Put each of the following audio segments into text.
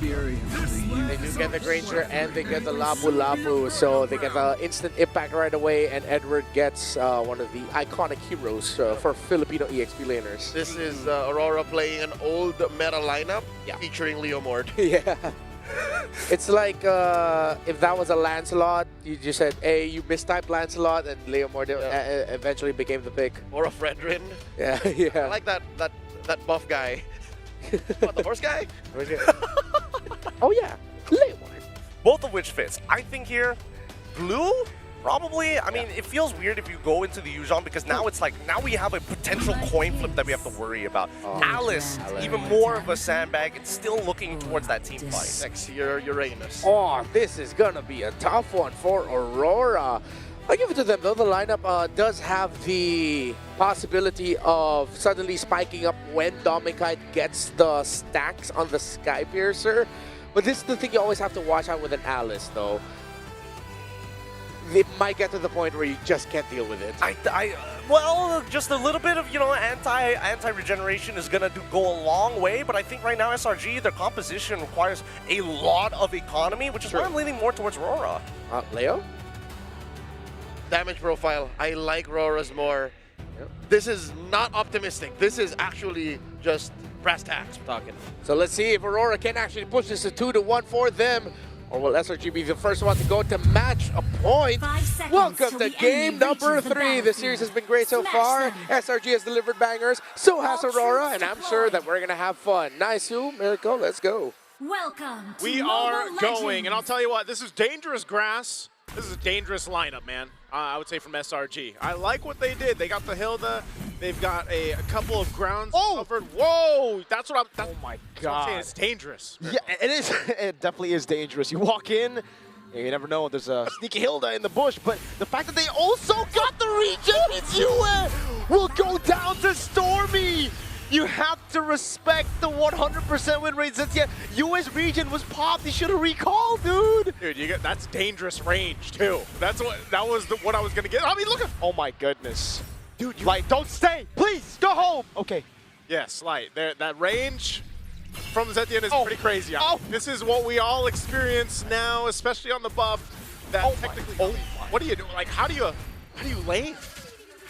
They do get the Granger and they get the Lapu Lapu, so they get the instant impact right away, and Edward gets one of the iconic heroes for Filipino EXP laners. This is Aurora playing an old meta lineup featuring Leomord. Yeah. It's like if that was a Lancelot, you just said, hey, you mistyped Lancelot, and Leomord eventually became the pick. Or a Fredrin. Yeah, yeah. I like that buff guy. What, the horse guy? Oh yeah, Leomord. Both of which fits. I think here, blue, probably. I mean, it feels weird if you go into the Yuuzhan because now it's like, now we have a potential coin flip that we have to worry about. Alice, even more of a sandbag. It's still looking towards that team fight. Next year, Uranus. Oh, this is gonna be a tough one for Aurora. I give it to them though. The lineup does have the possibility of suddenly spiking up when Domikite gets the stacks on the Skypiercer. But this is the thing you always have to watch out with an Alice though. It might get to the point where you just can't deal with it. Well, just a little bit of, you know, anti-regeneration is gonna go a long way, but I think right now SRG, their composition requires a lot of economy, which is why I'm leaning more towards RORA. Leo? Damage profile, I like Rora's more. Yep. This is not optimistic. This is actually just brass tacks we're talking. So let's see if Aurora can actually push this to 2-1 for them. Or will SRG be the first one to go to match a point? Welcome to game number 3. The series has been great so far. SRG has delivered bangers, so has Aurora, and I'm sure that we're going to have fun. Nice, Miracle, let's go. Welcome to We Mobile are going, Legends. and I'll tell you what, this is dangerous grass. This is a dangerous lineup, man. I would say from SRG. I like what they did. They got the Hilda. They've got a couple of grounds covered. Whoa! That's what I'm. Oh my That's what I'm saying. God. It's dangerous. Yeah, it is. It definitely is dangerous. You walk in, and you never know. There's a sneaky Hilda in the bush, but the fact that they also got the regen means Yue will go down to Stormy. You have to respect the 100% win rate. Since Yue's regen was popped, he should have recalled, dude. Dude, that's dangerous range too. That was what I was gonna get. I mean, look at. Oh my goodness, dude. Like, don't stay, please. Go home. Okay. Yes, Light. That range from Zetien is pretty crazy. This is what we all experience now, especially on the buff. That technically. What do you do? Like, how do you lane?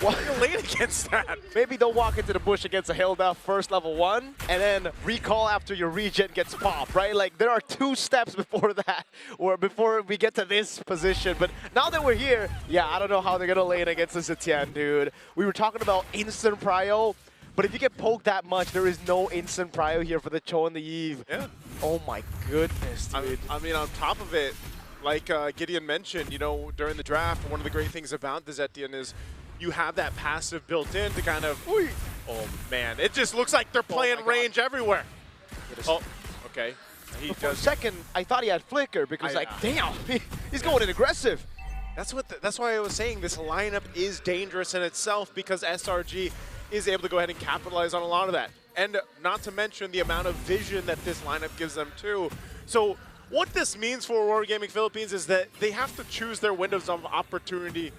Why are you lane against that? Maybe don't walk into the bush against a Hilda first level 1 and then recall after your regen gets popped, right? Like, there are 2 steps before that, or before we get to this position. But now that we're here, yeah, I don't know how they're gonna lane against the Zetien, dude. We were talking about instant prio, but if you get poked that much, there is no instant prio here for the Cho and the Eve. Yeah. Oh my goodness, dude. I mean, on top of it, like Gideon mentioned, you know, during the draft, one of the great things about the Zetien is you have that passive built in to kind of, oh man, it just looks like they're playing range everywhere. Oh, okay. For a second, I thought he had flicker because, damn, he's going in aggressive. That's why I was saying this lineup is dangerous in itself because SRG is able to go ahead and capitalize on a lot of that. And not to mention the amount of vision that this lineup gives them too. So what this means for Aurora Gaming Philippines is that they have to choose their windows of opportunity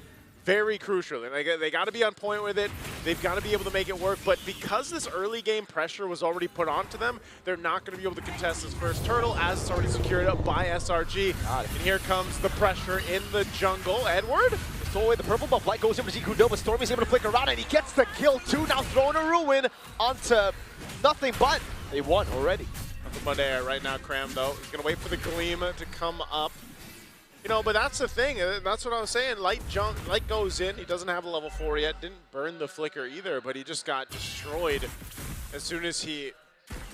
very crucially. They got to be on point with it. They've got to be able to make it work. But because this early game pressure was already put onto them, they're not going to be able to contest this first turtle as it's already secured up by SRG. And here comes the pressure in the jungle. Edward? So away the purple buff. Light goes over to Jikudo, but Stormy's able to flick around, and he gets the kill too. Now throwing a ruin onto nothing but they won already. Nothing but air right now, Cram, though. He's going to wait for the Gleam to come up. You know, but that's the thing. That's what I was saying. Light goes in. He doesn't have a level 4 yet. Didn't burn the flicker either, but he just got destroyed as soon as he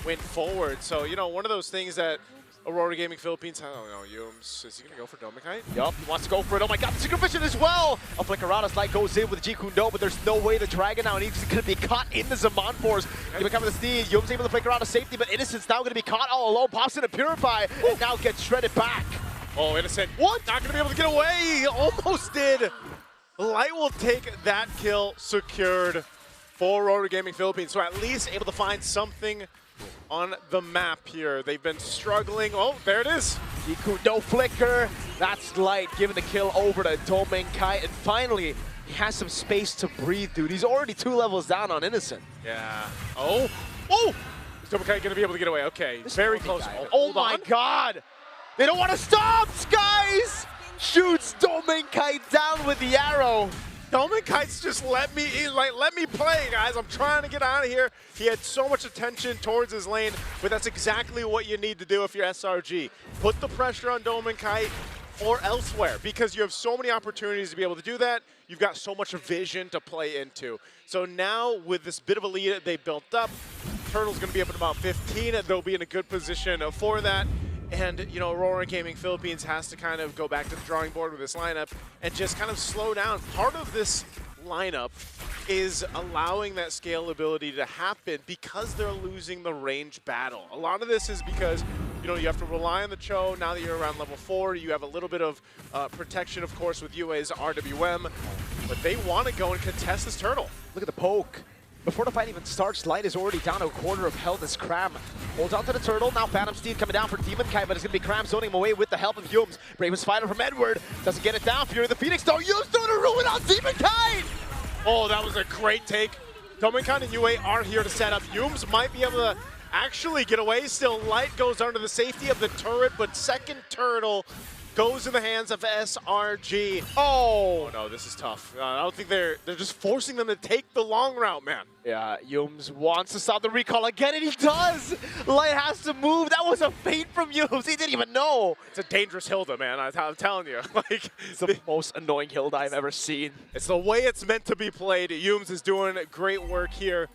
went forward. So, you know, one of those things that Aurora Gaming Philippines, I don't know, Yums, is he going to go for Domikite? Yup, he wants to go for it. Oh my god, the Secret Vision as well! A flicker around as Light goes in with Jikudo, but there's no way the Dragon now needs to be caught in the Zaman Force. He becomes the Steed. Yums able to flicker around to safety, but Innocent's now going to be caught all alone. Pops in a Purify, and now gets shredded back. Oh, Innocent. What? Not going to be able to get away. He almost did. Light will take that kill secured for Aurora Gaming Philippines. So at least able to find something on the map here. They've been struggling. Oh, there it is. Jikudo flicker. That's Light giving the kill over to Domikite. And finally, he has some space to breathe, dude. He's already 2 levels down on Innocent. Yeah. Oh. Is Domenkite going to be able to get away? Okay, very close. Oh my god! They don't want to stop! Skies shoots Domenkite down with the arrow. Domenkite's just let me play, guys. I'm trying to get out of here. He had so much attention towards his lane, but that's exactly what you need to do if you're SRG. Put the pressure on Domenkite or elsewhere, because you have so many opportunities to be able to do that. You've got so much vision to play into. So now with this bit of a lead they built up, Turtle's going to be up at about 15, and they'll be in a good position for that. And, you know, RORA Gaming Philippines has to kind of go back to the drawing board with this lineup and just kind of slow down. Part of this lineup is allowing that scalability to happen because they're losing the range battle. A lot of this is because, you know, you have to rely on the Cho. Now that you're around level 4, you have a little bit of protection, of course, with UA's RWM. But they want to go and contest this Turtle. Look at the poke. Before the fight even starts, Light is already down to a quarter of health as Cram holds on to the Turtle. Now Phantom Steed coming down for Demonkite, but it's going to be Cram zoning him away with the help of Yums. Bravest fighter from Edward doesn't get it down. Fury of the Phoenix, though. Yums doing a ruin on Demonkite! Oh, that was a great take. Domenkite and UA are here to set up. Yums might be able to actually get away still. Light goes under the safety of the turret, but second Turtle goes in the hands of SRG. Oh no, this is tough. I don't think they're just forcing them to take the long route, man. Yeah, Yums wants to stop the recall again, and he does! Light has to move. That was a feint from Yums. He didn't even know. It's a dangerous Hilda, man. I'm telling you. Like, It's the most annoying Hilda I've ever seen. it's the way it's meant to be played. Yums is doing great work here,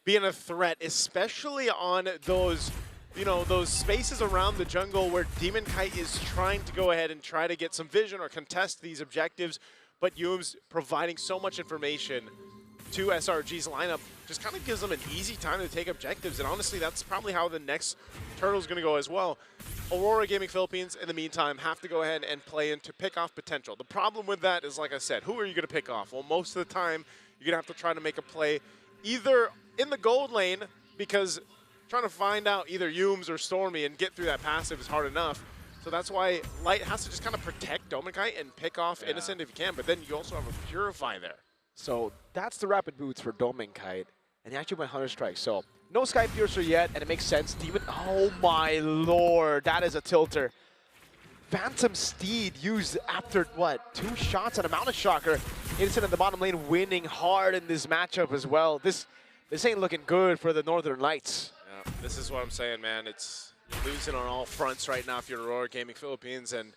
being a threat, especially on those, you know, those spaces around the jungle where Demonkite is trying to go ahead and try to get some vision or contest these objectives, but Yums providing so much information to SRG's lineup just kind of gives them an easy time to take objectives, and honestly, that's probably how the next Turtle's going to go as well. RORA Gaming Philippines, in the meantime, have to go ahead and play in to pick off potential. The problem with that is, like I said, who are you going to pick off? Well, most of the time, you're going to have to try to make a play either in the gold lane, because trying to find out either Yums or Stormy and get through that passive is hard enough. So that's why Light has to just kind of protect Domenkite and pick off Innocent if you can, but then you also have a Purify there. So that's the rapid boots for Domenkite, and he actually went Hunter Strike. So no Sky Piercer yet, and it makes sense. Demon, oh my lord, that is a tilter. Phantom Steed used after, what, 2 shots on a Mountain Shocker. Innocent in the bottom lane winning hard in this matchup as well. This ain't looking good for the Northern Lights. Yeah, this is what I'm saying, man. It's losing on all fronts right now if you're RORA Gaming Philippines, and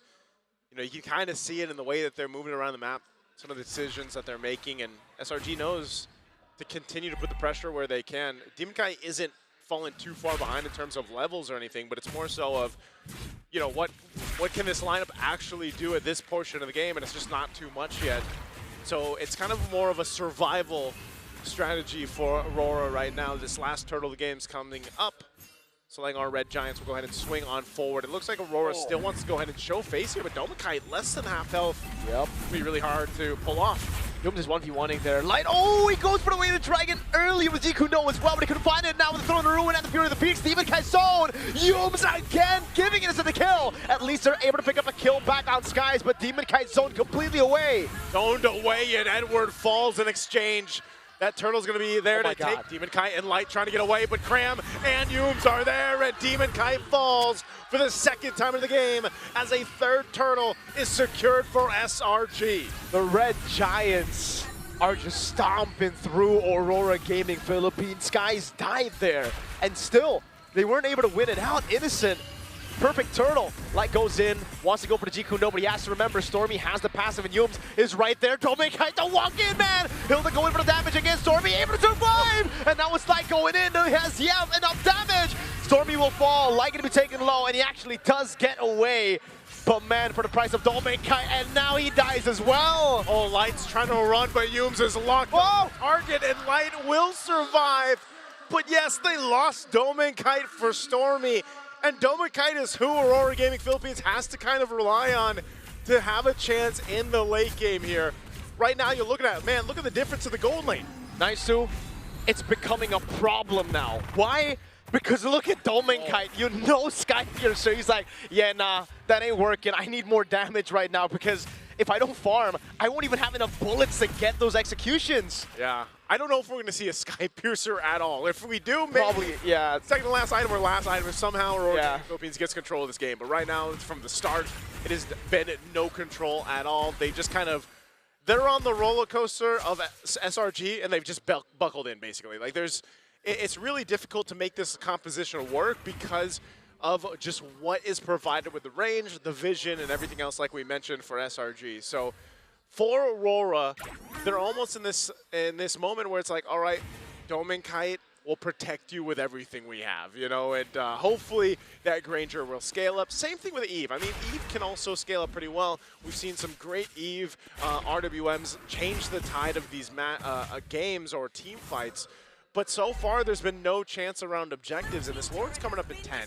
you know, you can kind of see it in the way that they're moving around the map, some of the decisions that they're making, and SRG knows to continue to put the pressure where they can. Demonkite isn't falling too far behind in terms of levels or anything, but it's more so of, you know, what can this lineup actually do at this portion of the game, and it's just not too much yet. So it's kind of more of a survival strategy for Aurora right now. This last Turtle of the game's coming up. So letting our Red Giants will go ahead and swing on forward. It looks like Aurora still wants to go ahead and show face here, but Domenkite less than half health. Yep. It'll be really hard to pull off. Yums is 1v1ing there. Light, oh, he goes for the way of the dragon earlier with Zikuno as well, but he couldn't find it now with the throw in the ruin and the Fury of the Peaks. Demonkite zone. Yums again giving it to the kill. At least they're able to pick up a kill back on Skies, but Demonkite zone completely away. Zoned away, and Edward falls in exchange. That Turtle's going to be there to take Demonkite, and Light trying to get away, but Cram and Yums are there, and Demonkite falls for the second time in the game as a third Turtle is secured for SRG. The Red Giants are just stomping through Aurora Gaming Philippines. Skies died there, and still, they weren't able to win it out. Innocent. Perfect Turtle. Light goes in, wants to go for the Jikundo, but he has to remember Stormy has the passive, and Yums is right there. Domenkite to walk in, man! Hilda going for the damage against Stormy, able to survive! And now it's Light going in, he has enough damage! Stormy will fall, Light gonna be taken low, and he actually does get away. But man, for the price of Domenkite, and now he dies as well! Oh, Light's trying to run, but Yums is locked on target, and Light will survive. But yes, they lost Domenkite for Stormy. And Domenkite is who Aurora Gaming Philippines has to kind of rely on to have a chance in the late game here. Right now, you're looking at, man, look at the difference in the gold lane. Nice, Sue. It's becoming a problem now. Why? Because look at Domenkite. You know Sky Piercer. He's like, yeah, nah, that ain't working. I need more damage right now because if I don't farm, I won't even have enough bullets to get those executions. Yeah. I don't know if we're going to see a Sky Piercer at all. If we do, maybe Probably, yeah. second to last item or last item, if somehow Aurora Yeah. Philippines gets control of this game. But right now, from the start, it has been no control at all. They just kind of, they're on the roller coaster of SRG, and they've just buckled in, basically. Like, it's really difficult to make this composition work because of just what is provided with the range, the vision, and everything else, like we mentioned, for SRG. So for Aurora, they're almost in this moment where it's like, all right, Dome and Kite will protect you with everything we have, you know, and hopefully that Granger will scale up. Same thing with Eve. I mean, Eve can also scale up pretty well. We've seen some great Eve RWMs change the tide of these games or team fights. But so far, there's been no chance around objectives, and this Lord's coming up in 10.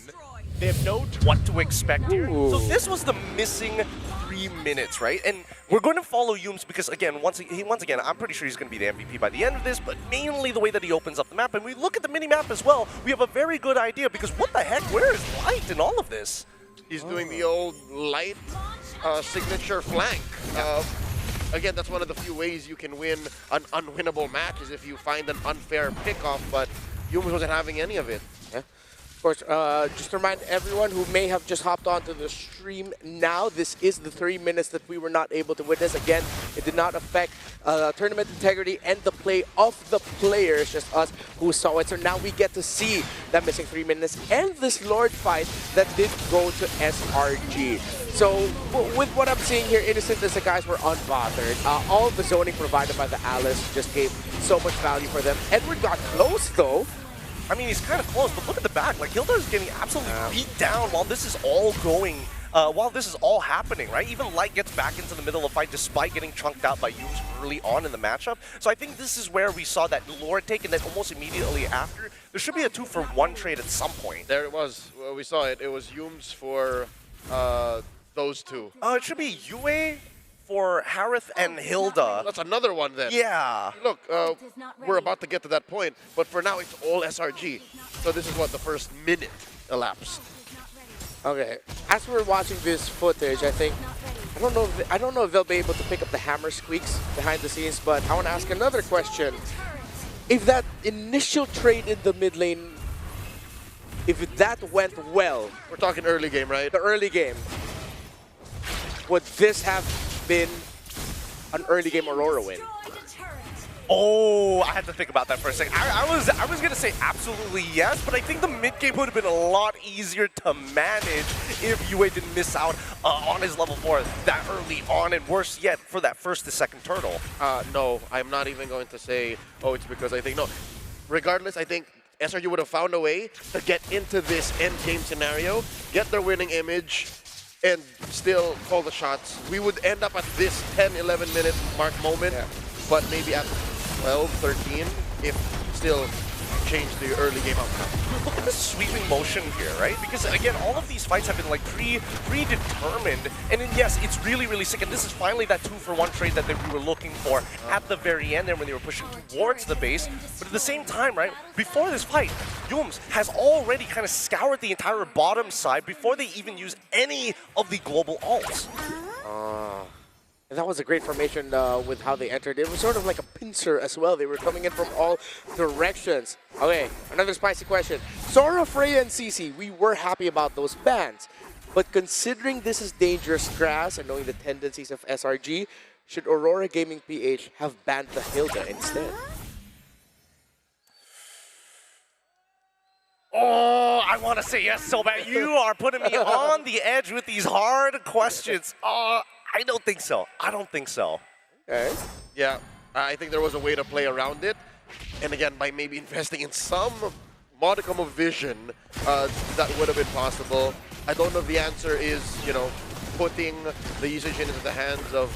They have no what to expect here. Ooh. So this was the missing 3 minutes, right? And we're going to follow Yums because, again, once again, I'm pretty sure he's going to be the MVP by the end of this, but mainly the way that he opens up the map. And we look at the mini-map as well, we have a very good idea because what the heck, where is Light in all of this? He's doing the old light signature flank. Again, that's one of the few ways you can win an unwinnable match is if you find an unfair pickoff, but Yums wasn't having any of it. Yeah. Of course, just to remind everyone who may have just hopped onto the stream now, this is the 3 minutes that we were not able to witness. Again, it did not affect tournament integrity and the play of the players, just us who saw it. So now we get to see that missing 3 minutes and this Lord fight that did go to SRG. So with what I'm seeing here, Innocent and the guys were unbothered. All of the zoning provided by the Alice just gave so much value for them. Edward got close though. I mean, he's kind of close, but look at the back. Like, Hilda's getting absolutely beat down while this is all going, while this is all happening, right? Even Light gets back into the middle of the fight despite getting chunked out by Yums early on in the matchup. So I think this is where we saw that Lord take, and then almost immediately after, there should be a 2-for-1 trade at some point. There it was. Well, we saw it. It was Yums for those two. It should be Yue for Harith and Hilda. That's another one then. Yeah. Look, we're about to get to that point, but for now it's all SRG. So this is what the first minute elapsed. Okay, as we're watching this footage, I think I don't know if they'll be able to pick up the hammer squeaks behind the scenes, but I want to ask another question. If that initial trade in the mid lane, if that went well, We're talking early game, right? the early game, would this have been an early game Aurora win? Oh, I had to think about that for a second. I was gonna say absolutely yes, but I think the mid game would have been a lot easier to manage if Yue didn't miss out on his level 4 that early on, and worse yet, for that first to second turtle. No, I'm not even going to say, oh, it's because I think, no. Regardless, I think SRG would have found a way to get into this end game scenario, get their winning image, and still call the shots. We would end up at this 10, 11 minute mark moment, but maybe at 12, 13, if still change the early game outcome. Look at the sweeping motion here, right? Because again, all of these fights have been like predetermined, and then, yes, it's really, really sick. And this is finally that 2-for-1 trade that we were looking for at the very end there when they were pushing towards the base. But at the same time, right, before this fight, Yums has already kind of scoured the entire bottom side before they even use any of the global ults. And that was a great formation with how they entered. It was sort of like a pincer as well. They were coming in from all directions. Okay, another spicy question. Sora, Freya, and CC, we were happy about those bans. But considering this is dangerous grass and knowing the tendencies of SRG, should Aurora Gaming PH have banned the Hilda instead? Oh, I want to say yes so bad. You are putting me on the edge with these hard questions. I don't think so. I don't think so. Okay. Yeah, I think there was a way to play around it. And again, by maybe investing in some modicum of vision, that would have been possible. I don't know if the answer is, you know, putting the usage into the hands of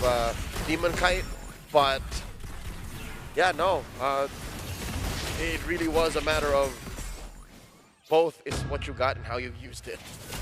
Demon Kite, but yeah, no. It really was a matter of both is what you got and how you used it.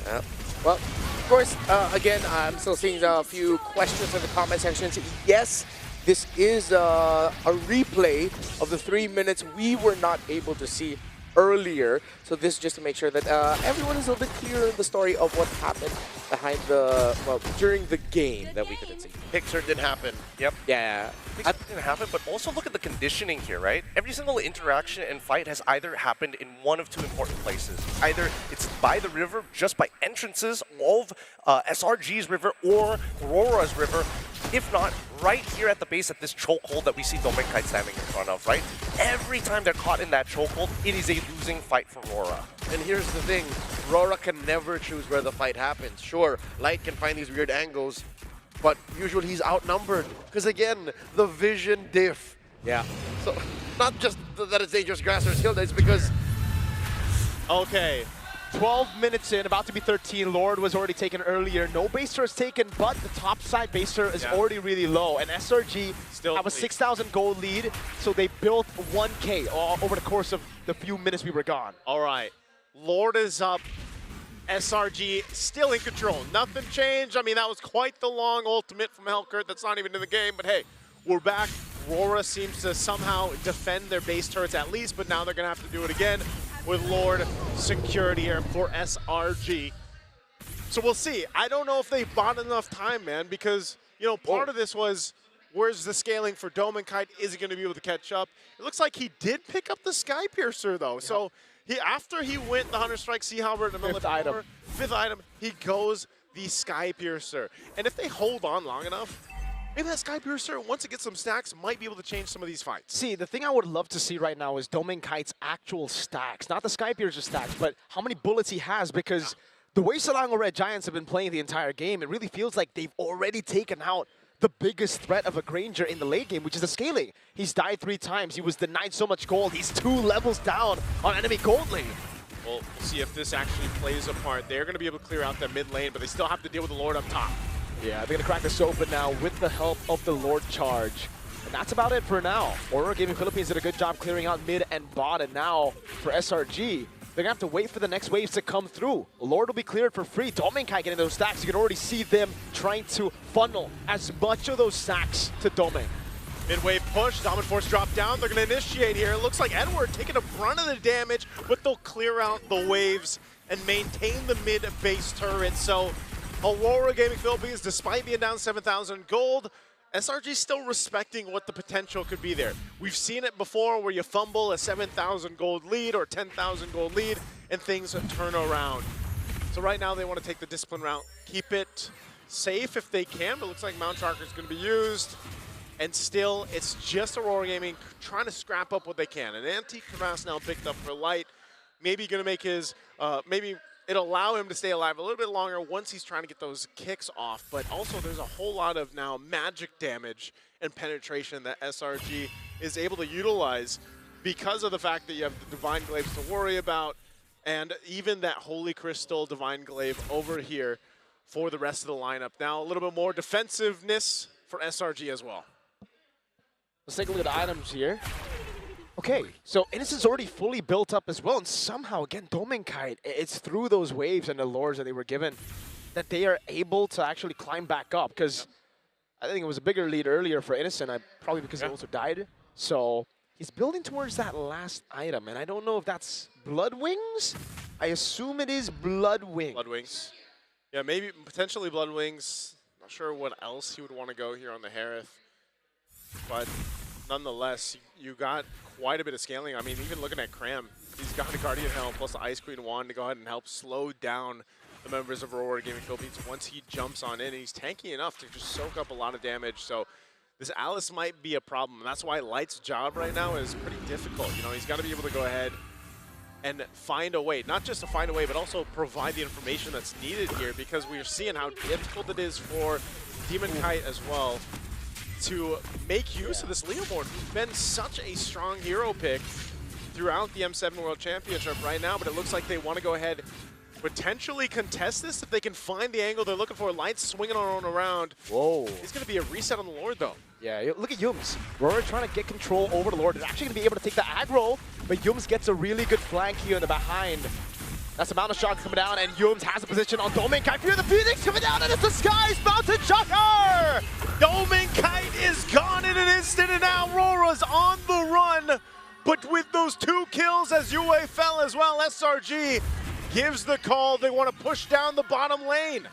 Yeah. Well, of course, again, I'm still seeing a few questions in the comment sections. Yes, this is a replay of the 3 minutes we were not able to see earlier. So this is just to make sure that everyone is a little bit clearer in the story of what happened behind the, well, during the game that we couldn't see. Pixar didn't happen. Yep. Yeah. It didn't happen, but also look at the conditioning here, right? Every single interaction and fight has either happened in one of two important places. Either it's by the river, just by entrances of SRG's river or RORA's river. If not, right here at the base at this chokehold that we see Domenkite standing in front of, right? Every time they're caught in that chokehold, it is a losing fight for RORA. And here's the thing, RORA can never choose where the fight happens. Sure, Light can find these weird angles, but usually he's outnumbered. Because again, the vision diff. Yeah. So, not just that it's dangerous grass or skill, it's because... Okay. 12 minutes in, about to be 13. Lord was already taken earlier. No baser is taken, but the top side baser is already really low. And SRG Still have a 6,000 gold lead, so they built 1K over the course of the few minutes we were gone. All right. Lord is up. SRG still in control. Nothing changed. I mean, that was quite the long ultimate from Hellkurt. That's not even in the game, but hey, we're back. RORA seems to somehow defend their base turrets at least, but now they're going to have to do it again with Lord security here for SRG. So we'll see. I don't know if they bought enough time, man, because, you know, part of this was, where's the scaling for Domenkite? Is he going to be able to catch up? It looks like he did pick up the Sky Piercer, though. Yeah. So after he went the Hunter Strike Sea Halberd in the fifth item, he goes the Sky Piercer. And if they hold on long enough, maybe that Sky Piercer, once it gets some stacks, might be able to change some of these fights. See, the thing I would love to see right now is Domenkite's actual stacks. Not the Sky Piercer stacks, but how many bullets he has, because the way Selangor Red Giants have been playing the entire game, it really feels like they've already taken out the biggest threat of a Granger in the late game, which is the scaling. He's died 3 times. He was denied so much gold. He's 2 levels down on enemy gold lane. Well, we'll see if this actually plays a part. They're going to be able to clear out that mid lane, but they still have to deal with the Lord up top. Yeah, they're going to crack this open now with the help of the Lord charge. And that's about it for now. RORA Gaming Philippines did a good job clearing out mid and bot, and now for SRG, they're going to have to wait for the next waves to come through. Lord will be cleared for free. Domenkite getting those stacks. You can already see them trying to funnel as much of those stacks to Dome. Mid-wave push, Dominant Force drop down. They're going to initiate here. It looks like Edward taking a brunt of the damage, but they'll clear out the waves and maintain the mid-base turret. So RORA Gaming Philippines, despite being down 7,000 gold, SRG still respecting what the potential could be there. We've seen it before where you fumble a 7,000 gold lead or 10,000 gold lead and things turn around. So right now they want to take the discipline route, keep it safe if they can, but it looks like Mount Tracker is going to be used. And still, it's just RORA Gaming trying to scrap up what they can. An Antique Crevasse now picked up for Light. Maybe going to make his, maybe it'll allow him to stay alive a little bit longer once he's trying to get those kicks off. But also there's a whole lot of now magic damage and penetration that SRG is able to utilize because of the fact that you have the Divine Glaives to worry about and even that Holy Crystal Divine Glaive over here for the rest of the lineup. Now a little bit more defensiveness for SRG as well. Let's take a look at the items here. Okay, so Innocent's already fully built up as well, and somehow, again, Domenkite, it's through those waves and the lures that they were given that they are able to actually climb back up, because I think it was a bigger lead earlier for Innocent, probably because he also died. So he's building towards that last item, and I don't know if that's Blood Wings? I assume it is Blood Wings. Blood Wings. Yeah, maybe potentially Blood Wings. Not sure what else he would want to go here on the Harith, but nonetheless, you got quite a bit of scaling. I mean, even looking at Cram, he's got a Guardian Helm plus the Ice Queen Wand to go ahead and help slow down the members of RORA Gaming Philippines once he jumps on in. And he's tanky enough to just soak up a lot of damage. So this Alice might be a problem. That's why Light's job right now is pretty difficult. You know, he's got to be able to go ahead and find a way, not just to find a way, but also provide the information that's needed here, because we're seeing how difficult it is for Domenkite as well to make use of this Leomord, who's been such a strong hero pick throughout the M7 World Championship right now, but it looks like they want to go ahead potentially contest this if they can find the angle they're looking for. Light's swinging on around. Whoa. It's going to be a reset on the Lord, though. Yeah, look at Yums. RORA trying to get control over the Lord. They're actually going to be able to take the aggro, but Yums gets a really good flank here in the behind. That's the Mountain Shocker coming down, and Yums has a position on Domenkite. Fear the Phoenix coming down, and it's the Skies Mountain Shocker! Domenkite is gone in an instant, and now RORA's on the run But with those 2 kills as Yue fell as well, SRG gives the call. They want to push down the bottom lane.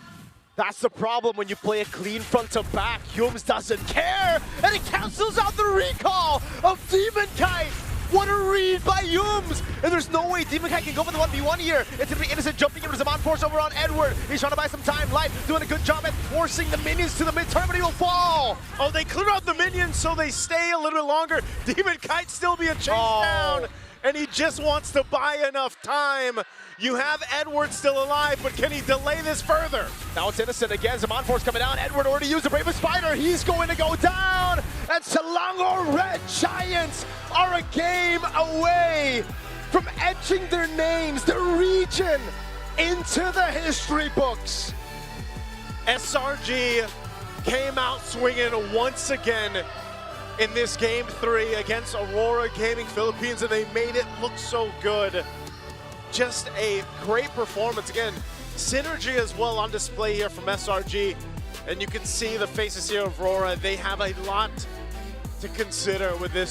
That's the problem when you play a clean front to back. Yums doesn't care, and he cancels out the recall of Demon Kite. What a read by Yums! And there's no way Demon Kite can go for the 1v1 here. It's gonna be Innocent jumping into Zaman Force over on Edward. He's trying to buy some time. Light doing a good job at forcing the minions to the mid-turn, but he will fall. Oh, they clear out the minions so they stay a little bit longer. Demon Kite still being chased down, and he just wants to buy enough time. You have Edward still alive, but can he delay this further? Now it's Innocent again. Zaman Force coming down. Edward already used the Bravest Spider. He's going to go down. And Selangor Red Giants are a game away from etching their names, their region, into the history books. SRG came out swinging once again in this Game 3 against Aurora Gaming Philippines, and they made it look so good. Just a great performance. Again, synergy as well on display here from SRG. And you can see the faces here of RORA. They have a lot to consider with this